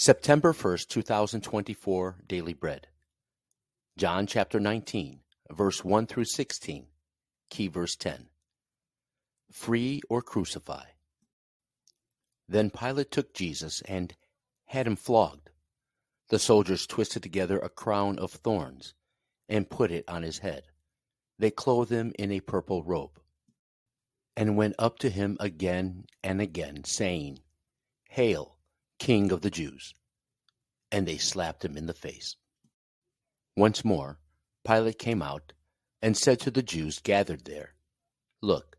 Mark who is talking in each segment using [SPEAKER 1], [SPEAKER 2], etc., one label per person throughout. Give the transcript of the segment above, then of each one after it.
[SPEAKER 1] September 1st, 2024, Daily Bread. John chapter 19, verse 1 through 16, key verse 10. Free or crucify. Then Pilate took Jesus and had him flogged. The soldiers twisted together a crown of thorns and put it on his head. They clothed him in a purple robe and went up to him again and again, saying, "Hail, King of the Jews!" And they slapped him in the face. Once more, Pilate came out and said to the Jews gathered there, "Look,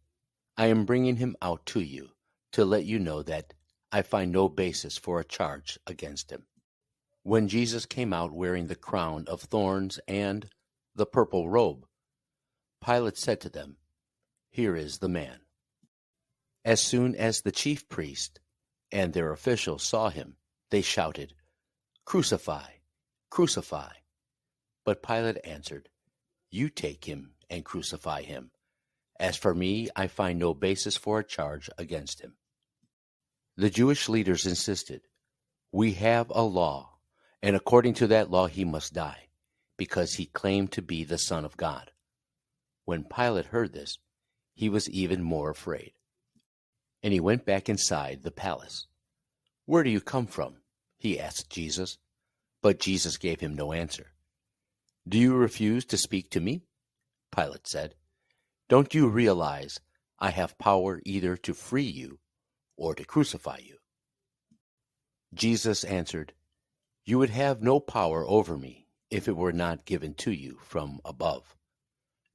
[SPEAKER 1] I am bringing him out to you to let you know that I find no basis for a charge against him." When Jesus came out wearing the crown of thorns and the purple robe, Pilate said to them, "Here is the man." As soon as the chief priest and their officials saw him, they shouted, "Crucify! Crucify!" But Pilate answered, "You take him and crucify him. As for me, I find no basis for a charge against him." The Jewish leaders insisted, "We have a law, and according to that law he must die, because he claimed to be the Son of God." When Pilate heard this, he was even more afraid, and he went back inside the palace. "Where do you come from?" he asked Jesus, but Jesus gave him no answer. "Do you refuse to speak to me?" Pilate said. "Don't you realize I have power either to free you or to crucify you?" Jesus answered, "You would have no power over me if it were not given to you from above.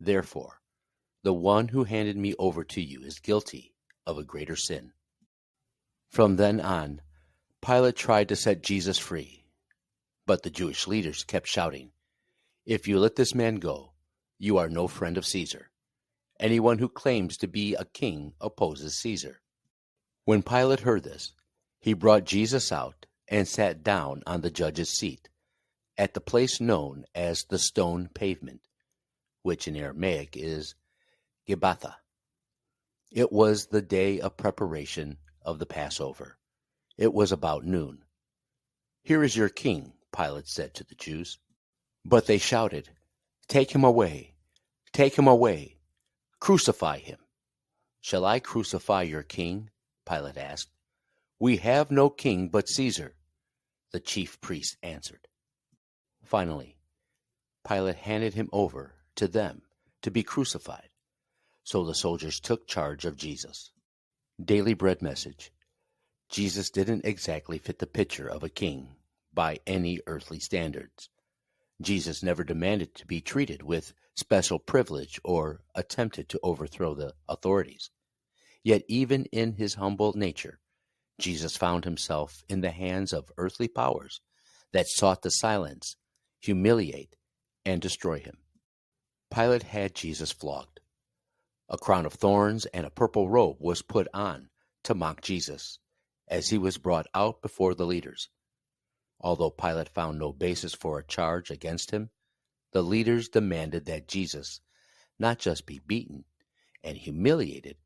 [SPEAKER 1] Therefore, the one who handed me over to you is guilty of a greater sin." From then on, Pilate tried to set Jesus free, but the Jewish leaders kept shouting, "If you let this man go, you are no friend of Caesar. Anyone who claims to be a king opposes Caesar." When Pilate heard this, he brought Jesus out and sat down on the judge's seat, at the place known as the Stone Pavement, which in Aramaic is Gabbatha. It was the day of preparation of the Passover. It was about noon. "Here is your king," Pilate said to the Jews. But they shouted, "Take him away! Take him away! Crucify him!" "Shall I crucify your king?" Pilate asked. "We have no king but Caesar," the chief priest answered. Finally, Pilate handed him over to them to be crucified. So the soldiers took charge of Jesus. Daily Bread message. Jesus didn't exactly fit the picture of a king by any earthly standards. Jesus never demanded to be treated with special privilege or attempted to overthrow the authorities. Yet even in his humble nature, Jesus found himself in the hands of earthly powers that sought to silence, humiliate, and destroy him. Pilate had Jesus flogged. A crown of thorns and a purple robe was put on to mock Jesus as he was brought out before the leaders. Although Pilate found no basis for a charge against him, the leaders demanded that Jesus not just be beaten and humiliated,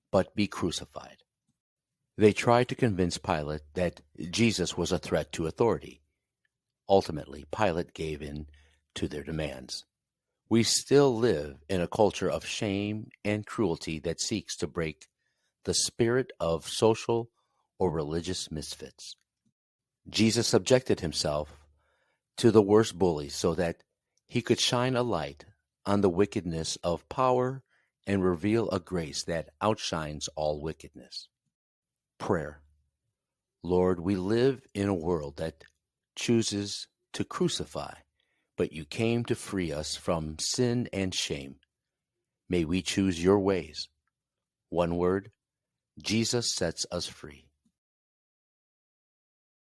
[SPEAKER 1] but be crucified. They tried to convince Pilate that Jesus was a threat to authority. Ultimately, Pilate gave in to their demands. We still live in a culture of shame and cruelty that seeks to break the spirit of social or religious misfits. Jesus subjected himself to the worst bullies so that he could shine a light on the wickedness of power and reveal a grace that outshines all wickedness. Prayer. Lord, we live in a world that chooses to crucify, but you came to free us from sin and shame. May we choose your ways. One word, Jesus sets us free.